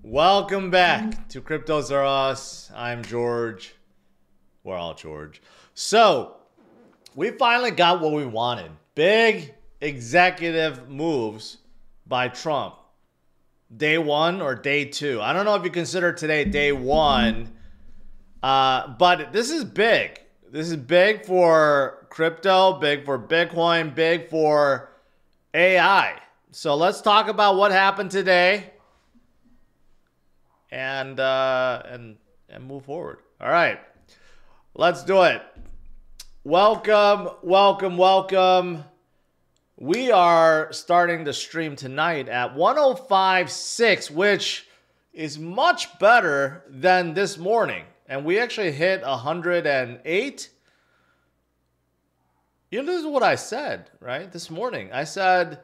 Welcome back to CryptosRUs. I'm George. We're all George. So, we finally got what we wanted. Big executive moves by Trump. Day one or day two. I don't know if you consider today day one, but this is big. This is big for crypto, big for Bitcoin, big for AI. So let's talk about what happened today and move forward. All right, let's do it. Welcome, welcome, welcome. We are starting the stream tonight at 105.6, which is much better than this morning. And we actually hit 108. You know, this is what I said, right? This morning. I said,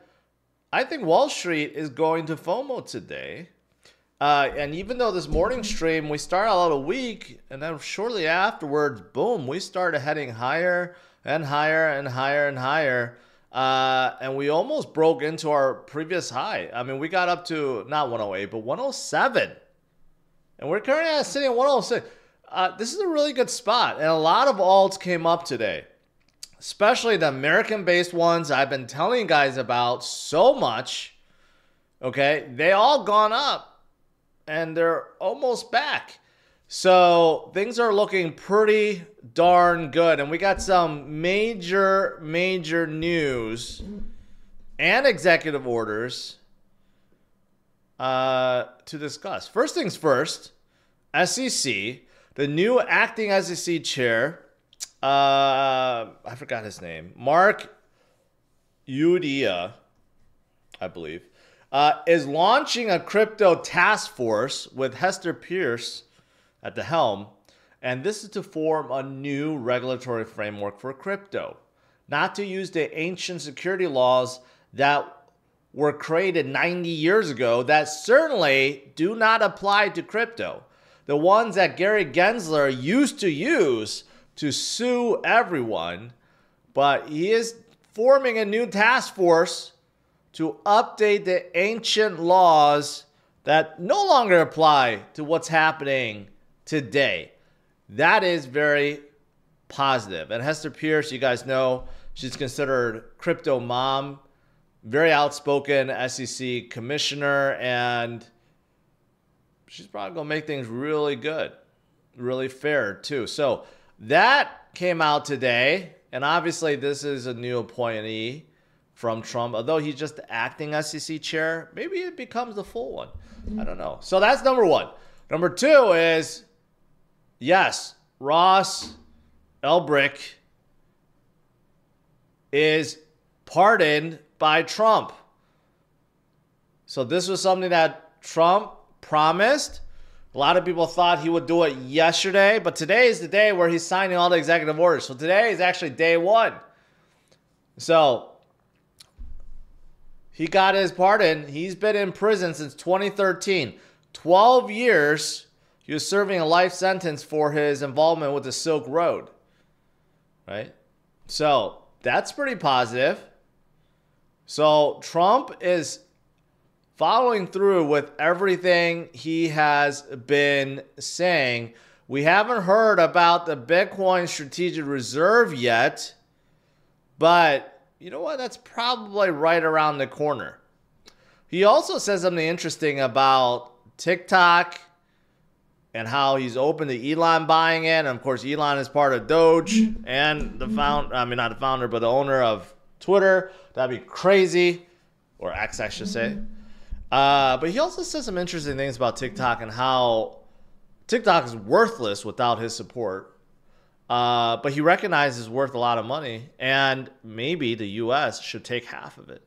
I think Wall Street is going to FOMO today. And even though this morning stream, we started out a week, and then shortly afterwards, boom, we started heading higher and higher and higher and higher. And we almost broke into our previous high. I mean, we got up to not 108, but 107. And we're currently sitting at 106. This is a really good spot. And a lot of alts came up today, especially the American-based ones I've been telling you guys about so much. Okay, they all gone up and they're almost back. So things are looking pretty darn good. And we got some major news and executive orders to discuss. First things first, SEC, the new acting SEC chair, I forgot his name, Mark Udia, I believe, is launching a crypto task force with Hester Pierce at the helm, and this is to form a new regulatory framework for crypto, not to use the ancient security laws that were created 90 years ago that certainly do not apply to crypto. The ones that Gary Gensler used to use to sue everyone, but he is forming a new task force to update the ancient laws that no longer apply to what's happening today. That is very positive. And Hester Pierce, you guys know, she's considered crypto mom, very outspoken SEC commissioner, and she's probably going to make things really good, really fair too. So that came out today, and obviously this is a new appointee from Trump. Although he's just the acting SEC chair, maybe it becomes the full one. I don't know. So that's number one. Number two is, yes, Ross Ulbricht is pardoned by Trump. So this was something that Trump promised. A lot of people thought he would do it yesterday, but today is the day where he's signing all the executive orders. So today is actually day one. So he got his pardon. He's been in prison since 2013. 12 years. He was serving a life sentence for his involvement with the Silk Road. Right? So that's pretty positive. So Trump is following through with everything he has been saying. We haven't heard about the Bitcoin Strategic Reserve yet, but you know what? That's probably right around the corner. He also says something interesting about TikTok and how he's open to Elon buying it. And of course, Elon is part of Doge and not the founder, but the owner of Twitter. That'd be crazy. Or X, I should say. But he also says some interesting things about TikTok and how TikTok is worthless without his support. But he recognizes it's worth a lot of money, and maybe the U.S. should take half of it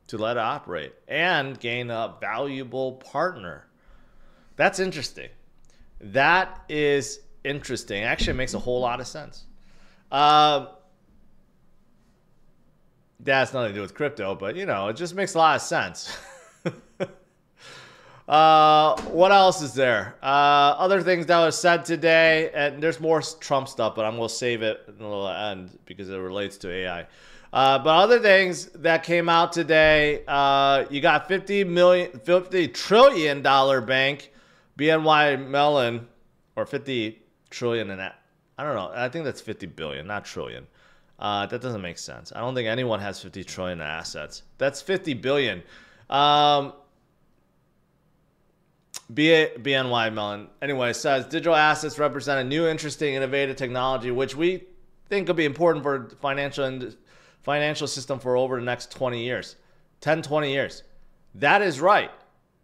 to let it operate and gain a valuable partner. That's interesting. That is interesting. Actually, it makes a whole lot of sense. That has nothing to do with crypto, but, you know, it just makes a lot of sense. What else is there? Other things that was said today, and there's more Trump stuff, but I'm going to save it in the end because it relates to AI. But other things that came out today, you got $50 trillion bank, BNY Mellon, or 50 trillion in that. I don't know. I think that's 50 billion, not trillion. That doesn't make sense. I don't think anyone has 50 trillion in assets. That's 50 billion. BNY Mellon, anyway, says digital assets represent a new, interesting, innovative technology, which we think could be important for the financial system for over the next 20 years, 10, 20 years. That is right.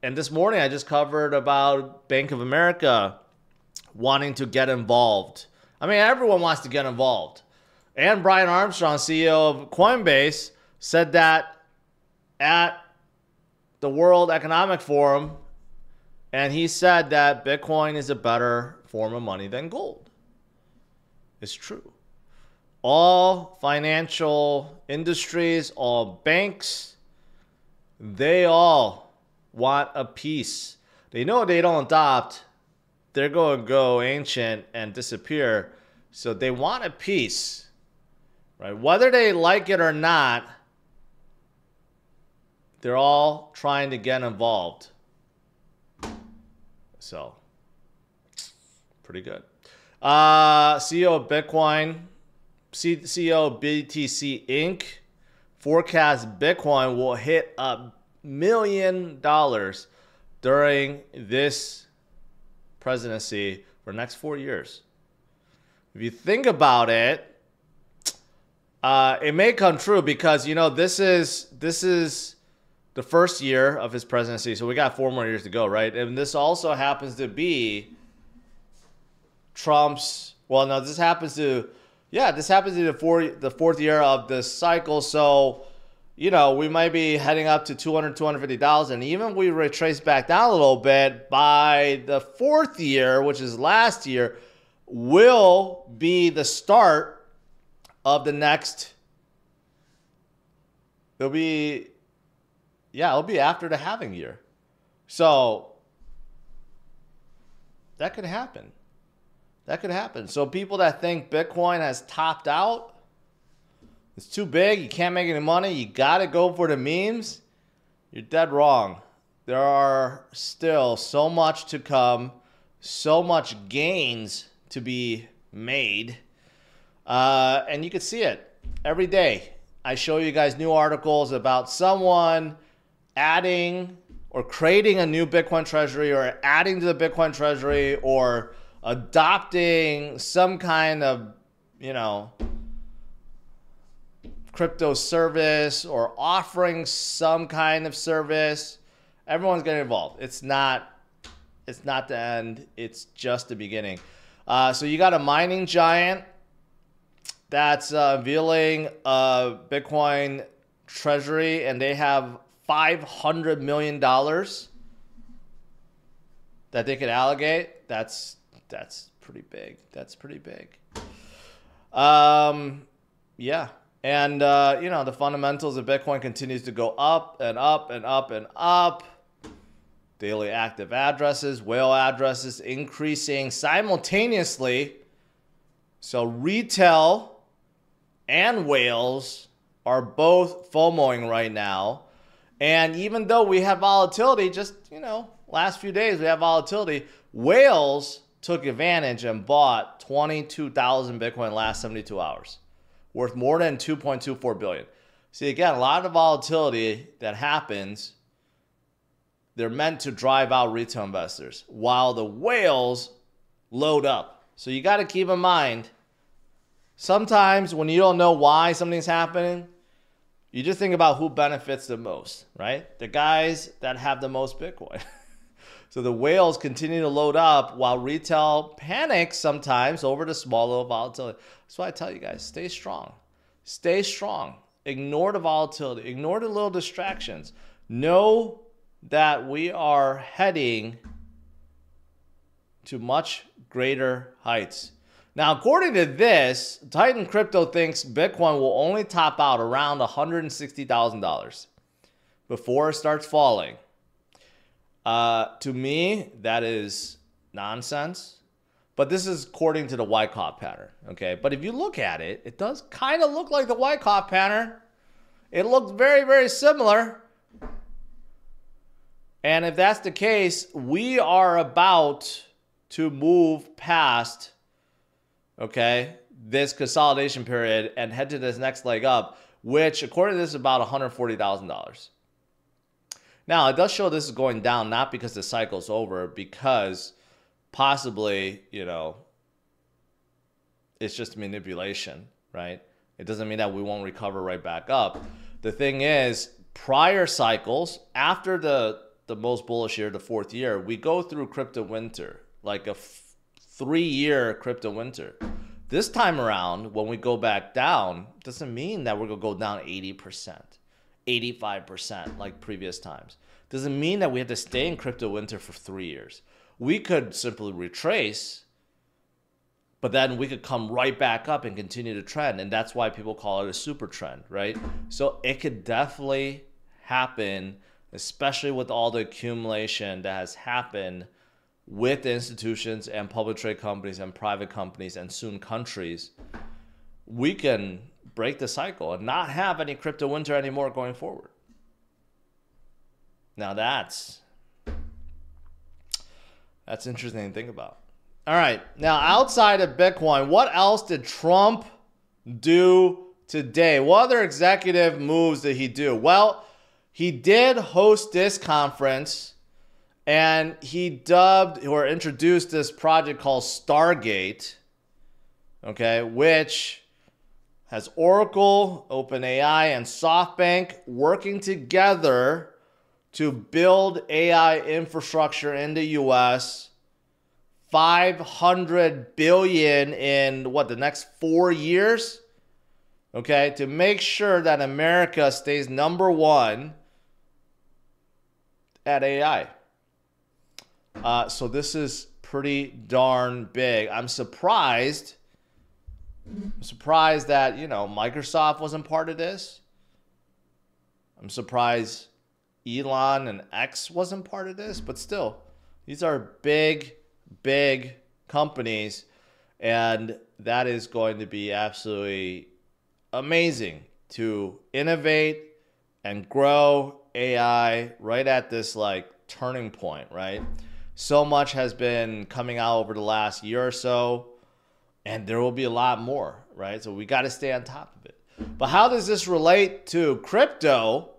And this morning I just covered about Bank of America wanting to get involved. I mean, everyone wants to get involved. And Brian Armstrong, CEO of Coinbase, said that at the World Economic Forum, and he said that Bitcoin is a better form of money than gold. It's true. All financial industries, all banks, they all want a piece. They know they don't adopt, they're going to go ancient and disappear. So they want a piece, right? Whether they like it or not, they're all trying to get involved. So, pretty good. CEO of Bitcoin, CEO of BTC Inc. forecasts Bitcoin will hit $1 million during this presidency for the next 4 years. If you think about it, it may come true because, you know, this is the first year of his presidency, so we got 4 more years to go, right? And this also happens to be Trump's, well, no, this happens to the fourth year of this cycle. So, you know, we might be heading up to 200, 250,000. Even if we retrace back down a little bit, by the 4th year, which is last year, will be the start of the next, it'll be after the halving year. So that could happen. That could happen. So people that think Bitcoin has topped out, it's too big, you can't make any money, you got to go for the memes, you're dead wrong. There are still so much to come, so much gains to be made. And you can see it every day. I show you guys new articles about someone adding or creating a new Bitcoin treasury, or adding to the Bitcoin treasury, or adopting some kind of, you know, crypto service, or offering some kind of service. Everyone's getting involved. It's not the end. It's just the beginning. So you got a mining giant that's unveiling a Bitcoin treasury, and they have $500 million that they could allocate. That's pretty big. That's pretty big. Yeah. And, you know, the fundamentals of Bitcoin continues to go up and up and up and up. Daily active addresses, whale addresses increasing simultaneously. So retail and whales are both FOMOing right now. And even though we have volatility, just, you know, last few days we have volatility, whales took advantage and bought 22,000 Bitcoin last 72 hours, worth more than 2.24 billion. See, again, a lot of volatility that happens, they're meant to drive out retail investors, while the whales load up. So you got to keep in mind, sometimes when you don't know why something's happening, you just think about who benefits the most, right? The guys that have the most Bitcoin. So the whales continue to load up while retail panics sometimes over the small little volatility. That's why I tell you guys, stay strong. Stay strong. Ignore the volatility. Ignore the little distractions. Know that we are heading to much greater heights. Now, according to this, Titan Crypto thinks Bitcoin will only top out around $160,000 before it starts falling. To me, that is nonsense. But this is according to the Wyckoff pattern, okay? But if you look at it, it does kind of look like the Wyckoff pattern. It looked very, very similar. And if that's the case, we are about to move past, okay, this consolidation period and head to this next leg up, which according to this is about $140,000. Now, it does show this is going down, not because the cycle's over, because possibly, you know, it's just manipulation, right? It doesn't mean that we won't recover right back up. The thing is, prior cycles, after the most bullish year, the fourth year, we go through crypto winter, like a 3-year crypto winter. This time around, when we go back down, doesn't mean that we're going to go down 80%, 85% like previous times. Doesn't mean that we have to stay in crypto winter for 3 years. We could simply retrace, but then we could come right back up and continue to trend. And that's why people call it a super trend, right? So it could definitely happen, especially with all the accumulation that has happened with institutions and public trade companies and private companies and soon countries. We can break the cycle and not have any crypto winter anymore going forward. Now that's interesting to think about. All right, now outside of Bitcoin, what else did Trump do today? What other executive moves did he do? Well, he did host this conference, and he dubbed or introduced this project called Stargate, okay, which has Oracle, OpenAI, and SoftBank working together to build AI infrastructure in the US. $500 billion in what, the next 4 years? Okay, to make sure that America stays #1 at AI. So this is pretty darn big. I'm surprised that, you know, Microsoft wasn't part of this. I'm surprised Elon and X wasn't part of this, but still, these are big companies, and that is going to be absolutely amazing to innovate and grow AI right at this like turning point, right? So much has been coming out over the last year or so, and there will be a lot more, right? So we got to stay on top of it. But how does this relate to crypto?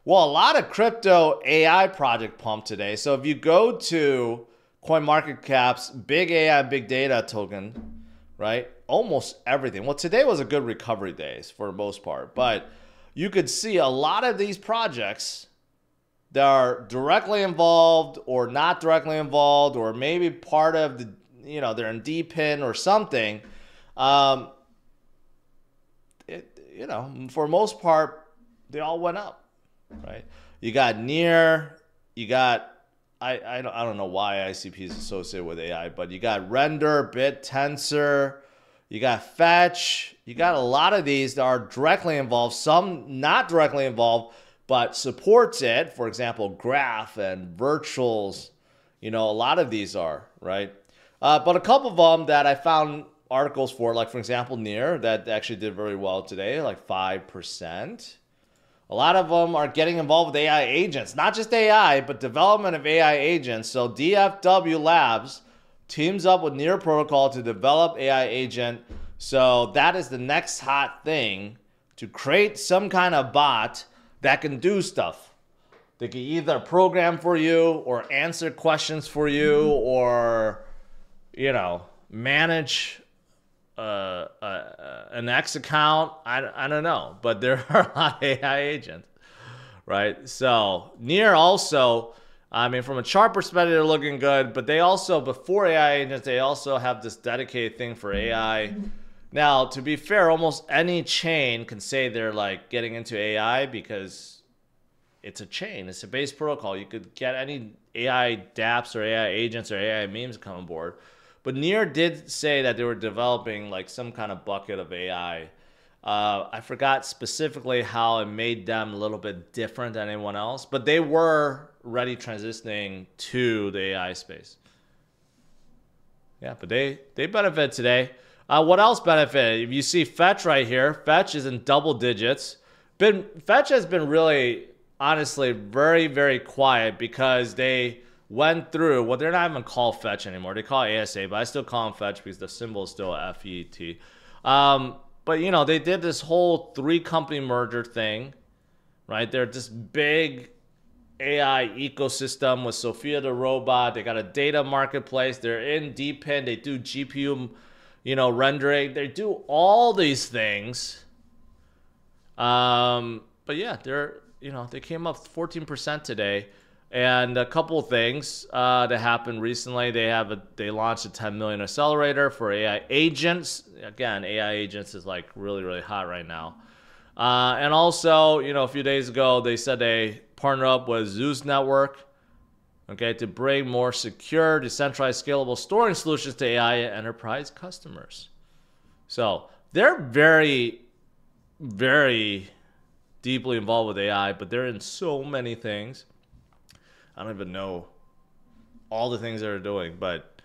Well, a lot of crypto AI project pumped today. So if you go to CoinMarketCap's big AI, big data token, right? Almost everything. Well, today was a good recovery day for the most part, but you could see a lot of these projects that are directly involved or not directly involved, or maybe part of the, you know, they're in DPIN or something. You know, for the most part, they all went up, right? You got Near, you got, I don't know why ICP is associated with AI, but you got Render, BitTensor, you got Fetch, you got a lot of these that are directly involved, some not directly involved, but supports it. For example, Graph and Virtuals, you know, a lot of these are, right? But a couple of them that I found articles for, like for example, Near, that actually did very well today, like 5%. A lot of them are getting involved with AI agents, not just AI, but development of AI agents. So DFW Labs teams up with Near Protocol to develop AI agent. So that is the next hot thing, to create some kind of bot that can do stuff. They can either program for you or answer questions for you, or, you know, manage an X account. I don't know, but there are a lot of AI agents, right? So Near also, I mean, from a chart perspective, they're looking good, but they also, before AI agents, they also have this dedicated thing for AI. Now, to be fair, almost any chain can say they're like getting into AI because it's a chain. It's a base protocol. You could get any AI dApps or AI agents or AI memes to come on board. But Near did say that they were developing like some kind of bucket of AI. I forgot specifically how it made them a little bit different than anyone else, but they were already transitioning to the AI space. Yeah, but they benefit today. What else benefited? If you see Fetch right here, Fetch is in double digits. Fetch has been really, honestly, very, very quiet because they went through, well, they're not even called Fetch anymore. They call it ASA, but I still call them Fetch because the symbol is still FET. But, you know, they did this whole 3-company merger thing, right? They're this big AI ecosystem with Sophia the robot. They got a data marketplace. They're in DeepIn. They do GPU, you know, rendering. They do all these things. But yeah, they're, you know, they came up 14% today. And a couple of things that happened recently. They launched a 10 million accelerator for AI agents. Again, AI agents is like really, really hot right now. And also, you know, a few days ago, they said they partnered up with Zeus Network, okay, to bring more secure, decentralized, scalable storing solutions to AI and enterprise customers. So they're very, very deeply involved with AI, but they're in so many things. I don't even know all the things they're doing, but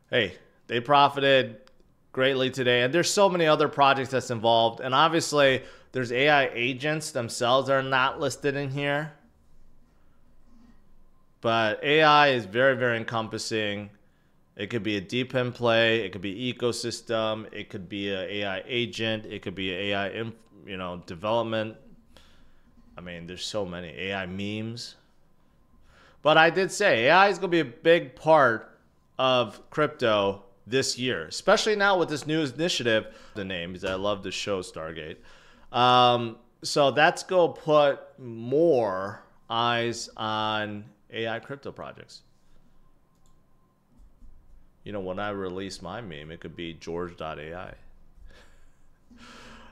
hey, they profited greatly today. And there's so many other projects that's involved. And obviously, there's AI agents themselves that are not listed in here. But AI is very, very encompassing. It could be a DeepIn play. It could be ecosystem. It could be an AI agent. It could be an AI, you know, development. I mean, there's so many AI memes. But I did say AI is going to be a big part of crypto this year, especially now with this new initiative. The name is I love the show Stargate. So that's going to put more eyes on AI crypto projects. You know, when I release my meme, it could be George.ai.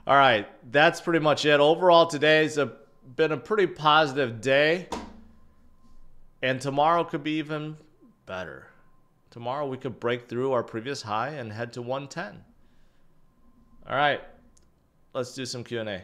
All right, that's pretty much it. Overall, today's been a pretty positive day. And tomorrow could be even better. Tomorrow we could break through our previous high and head to 110. All right, let's do some Q&A.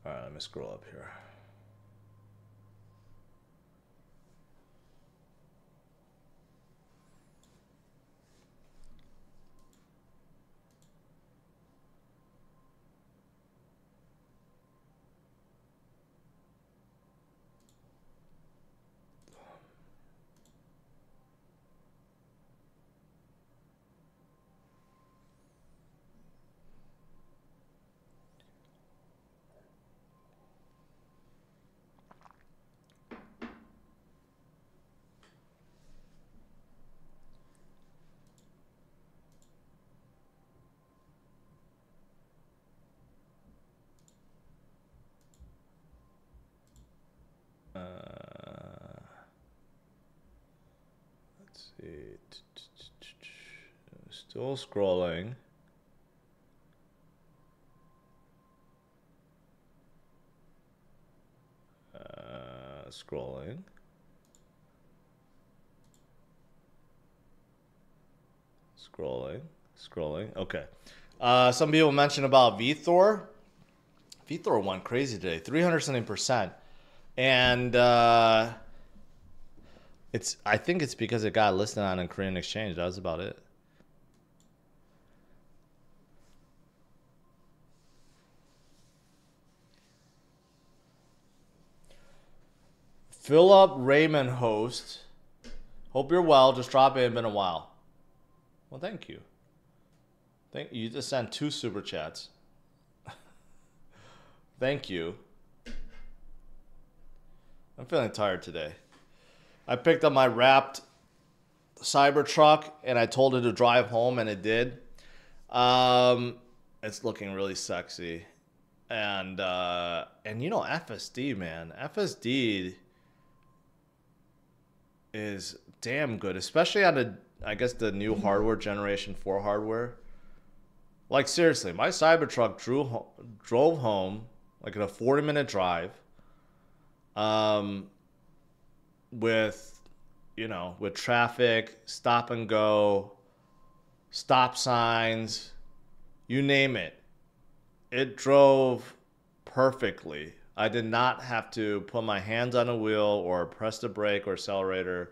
All right, let me scroll up here. Let's see. Still scrolling. Scrolling. Scrolling. Okay. Some people mentioned about VThor. VThor went crazy today, 300-something%. And I think it's because it got listed on a Korean exchange. That was about it. Philip Raymond host. Hope you're well. Just drop in. Been a while. Well, thank you. You just sent 2 super chats. Thank you. I'm feeling tired today. I picked up my wrapped Cybertruck and I told it to drive home and it did. It's looking really sexy. And you know, FSD, man. FSD is damn good, especially on the, I guess, the new hardware, Generation 4 hardware. Like, seriously, my Cybertruck drove home, like in a 40-minute drive, with you know, with traffic, stop and go, stop signs, you name it. It drove perfectly. I did not have to put my hands on the wheel or press the brake or accelerator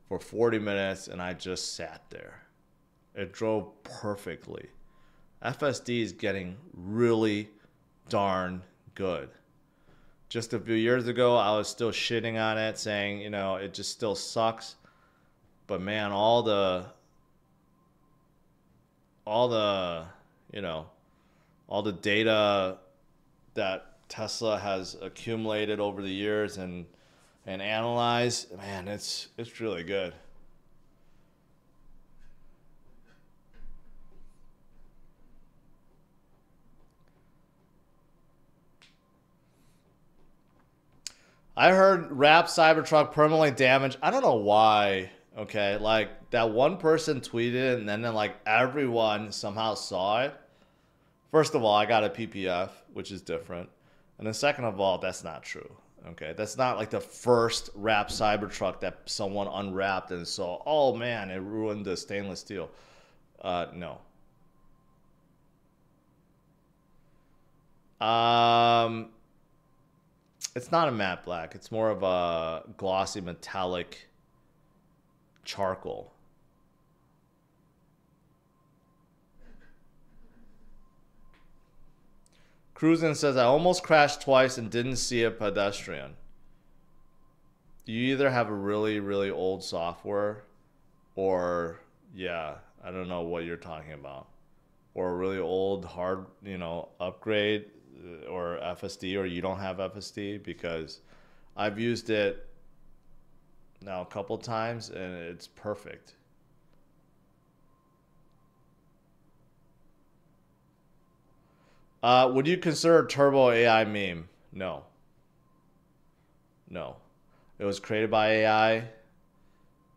for 40 minutes, and I just sat there. It drove perfectly. FSD is getting really darn good. Just a few years ago, I was still shitting on it, saying, you know, it just still sucks. But man, you know, all the data that Tesla has accumulated over the years and analyzed, man, it's really good. I heard Rap Cybertruck permanently damaged. I don't know why. Okay, like that one person tweeted and then like everyone somehow saw it. First of all, I got a PPF, which is different. And then second of all, that's not true. Okay, that's not like the first Rap Cybertruck that someone unwrapped and saw, oh man, it ruined the stainless steel. No. Um, it's not a matte black. It's more of a glossy metallic charcoal. Cruisin says, I almost crashed twice and didn't see a pedestrian. You either have a really, really old software or, yeah, I don't know what you're talking about. Or a really old hard, you know, upgrade or FSD, or you don't have FSD, because I've used it now a couple times and it's perfect. Would you consider Turbo AI meme? No. No. It was created by AI,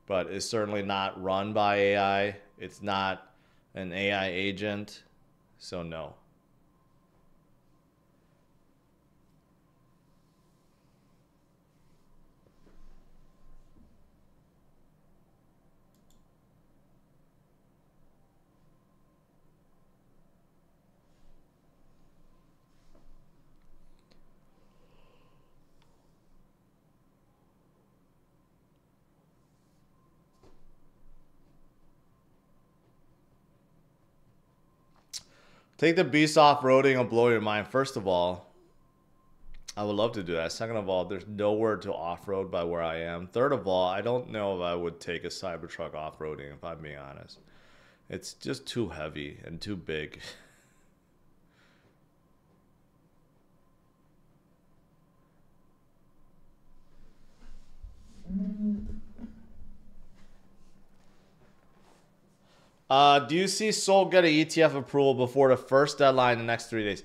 but it's certainly not run by AI. It's not an AI agent, so no. Take the beast off-roading and blow your mind. First of all, I would love to do that. Second of all, there's nowhere to off-road by where I am. Third of all, I don't know if I would take a Cybertruck off-roading, if I'm being honest. It's just too heavy and too big. Do you see Sol get an ETF approval before the first deadline in the next 3 days?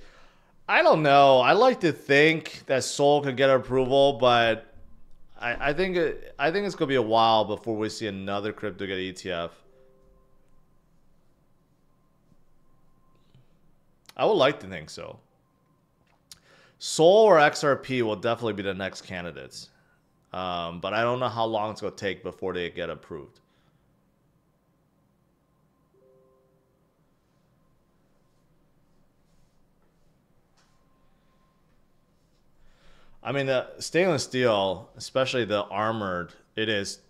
I don't know. I like to think that Sol could get approval, but I think it's gonna be a while before we see another crypto get ETF. I would like to think so. Sol or XRP will definitely be the next candidates, but I don't know how long it's gonna take before they get approved. I mean, the stainless steel, especially the armored, it is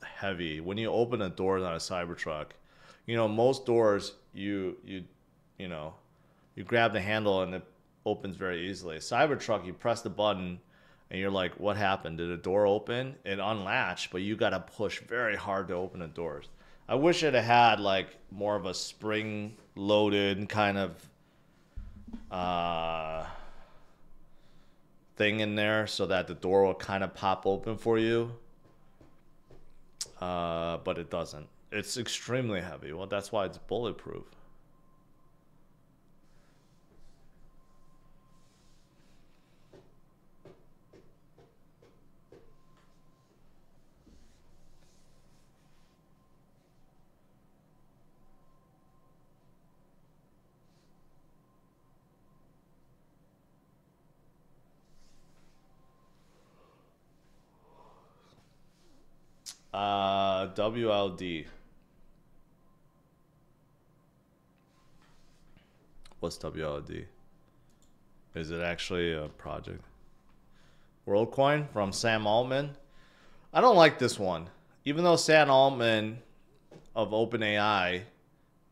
heavy. When you open the doors on a Cybertruck, you know, most doors you know, you grab the handle and it opens very easily. Cybertruck, you press the button and you're like, what happened? Did the door open? It unlatched, but you got to push very hard to open the doors. I wish it had like more of a spring loaded kind of uh thing in there so that the door will kind of pop open for you. But it doesn't. It's extremely heavy. Well, that's why it's bulletproof. WLD. What's WLD? Is it actually a project? WorldCoin from Sam Altman. I don't like this one. Even though Sam Altman of OpenAI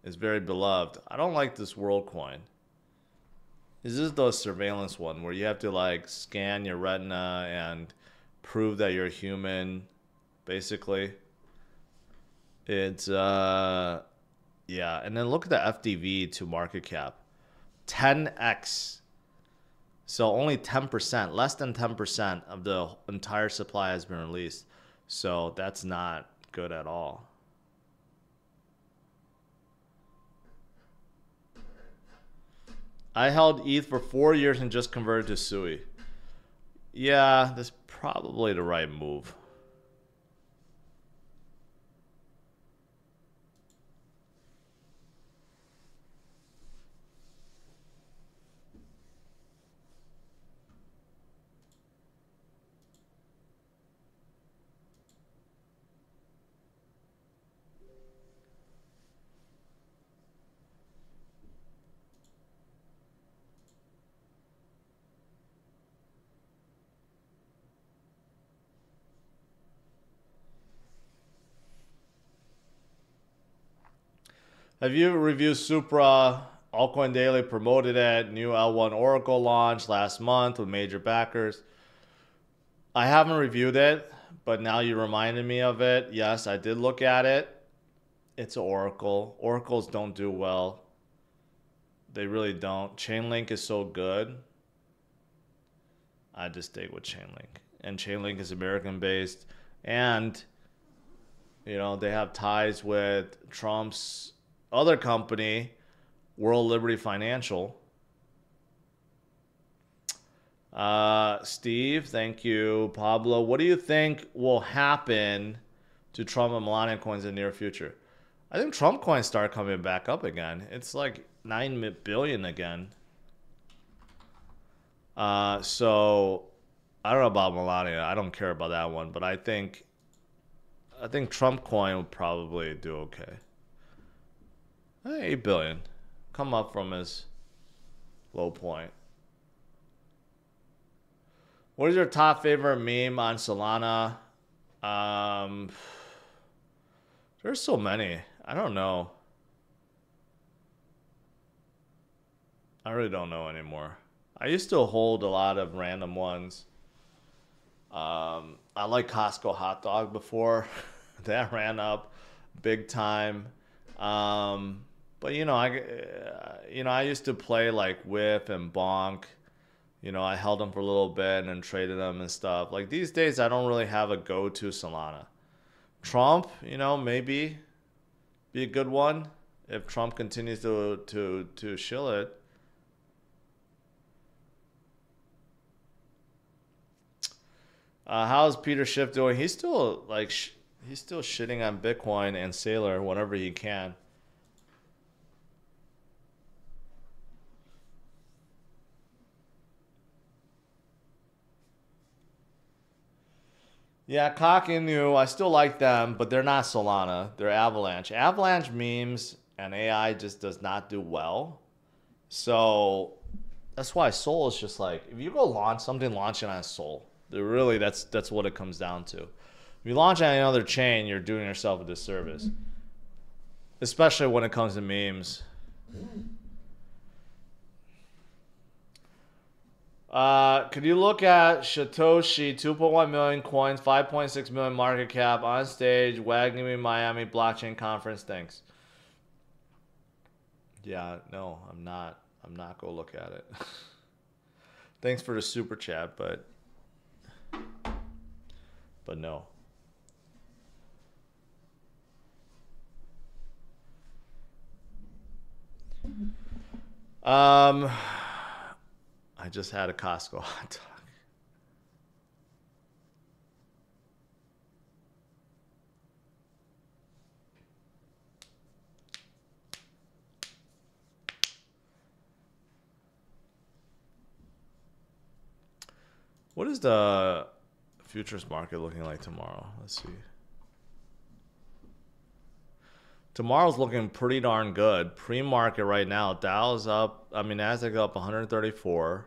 is very beloved, I don't like this WorldCoin. This is the surveillance one where you have to like scan your retina and prove that you're human, basically. It's yeah, and then look at the FDV to market cap. 10x. So only 10%, less than 10% of the entire supply has been released. So that's not good at all. I held ETH for 4 years and just converted to SUI. Yeah, that's probably the right move. Have you reviewed Supra? Altcoin Daily promoted it. New L1 Oracle launched last month with major backers. I haven't reviewed it, but now you reminded me of it. Yes, I did look at it. It's Oracle. Oracles don't do well. They really don't. Chainlink is so good. I just stay with Chainlink. And Chainlink is American based. And, you know, they have ties with Trump's other company, World Liberty Financial. Steve, thank you. Pablo, what do you think will happen to Trump and Melania coins in the near future? I think Trump coins start coming back up again. It's like 9 billion again. So I don't know about Melania. I don't care about that one, but I think Trump coin will probably do okay. 8 billion. Come up from his low point. What is your top favorite meme on Solana? There's so many. I don't know. I really don't know anymore. I used to hold a lot of random ones. I like Costco hot dog before. That ran up big time. But I used to play like Whip and Bonk. You know, I held them for a little bit and traded them and stuff. Like these days, I don't really have a go-to Solana. Trump, you know, maybe be a good one if Trump continues to shill it. How's Peter Schiff doing? He's still like he's still shitting on Bitcoin and Sailor whenever he can. Yeah, Cock and New, I still like them, but they're not Solana. They're Avalanche. Avalanche memes and AI just does not do well. So that's why Sol is just like, if you go launch something, launch it on Sol. Really, that's what it comes down to. If you launch on another chain, you're doing yourself a disservice. Especially when it comes to memes. Could you look at Satoshi, 2.1 million coins, 5.6 million market cap, on stage, WAGMI Miami blockchain conference? Thanks. Yeah, no, I'm not gonna look at it. Thanks for the super chat, but no. I just had a Costco hot dog. What is the futures market looking like tomorrow? Let's see. Tomorrow's looking pretty darn good. Pre-market right now, Dow's up. I mean, Nasdaq up 134.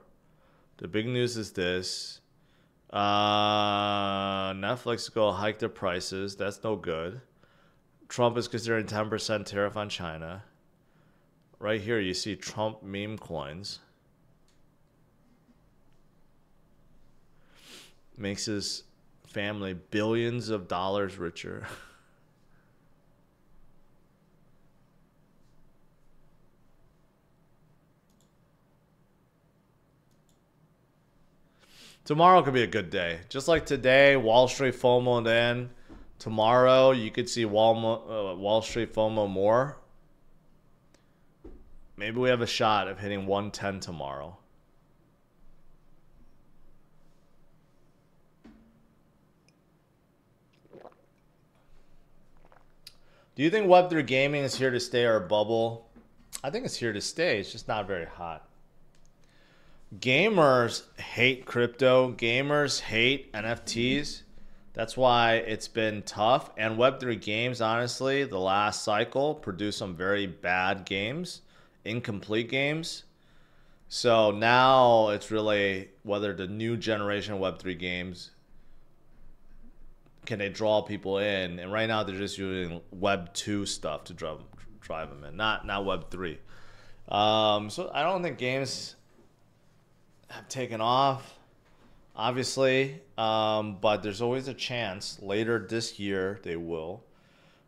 The big news is this. Netflix is going to hike their prices. That's no good. Trump is considering 10% tariff on China. Right here, you see Trump meme coins. Makes his family billions of dollars richer. Tomorrow could be a good day. Just like today, Wall Street FOMO, and then tomorrow you could see Wall Street FOMO more. Maybe we have a shot of hitting 110 tomorrow. Do you think Web3 gaming is here to stay or a bubble? I think it's here to stay. It's just not very hot. Gamers hate crypto. Gamers hate NFTs. That's why it's been tough. And Web3 games, honestly, the last cycle produced some very bad games, incomplete games. So now it's really whether the new generation of Web3 games, can they draw people in? And right now they're just using Web 2 stuff to drive them in, not Web 3. So I don't think games have taken off, obviously, but there's always a chance later this year they will,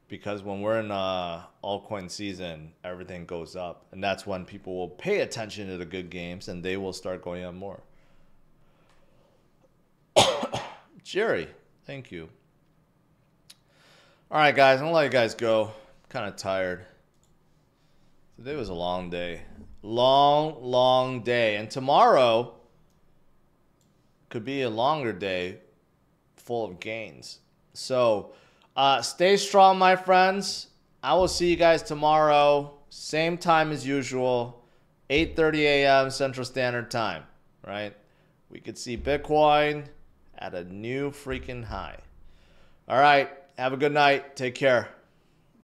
because when we're in altcoin season, everything goes up, and that's when people will pay attention to the good games and they will start going on more. Jerry, thank you. All right, guys, I'm gonna let you guys go. I'm kind of tired. Today was a long day. Long day. And tomorrow could be a longer day full of gains. So stay strong, my friends. I will see you guys tomorrow. Same time as usual. 8:30 a.m. Central Standard Time. Right? We could see Bitcoin at a new freaking high. All right. Have a good night. Take care.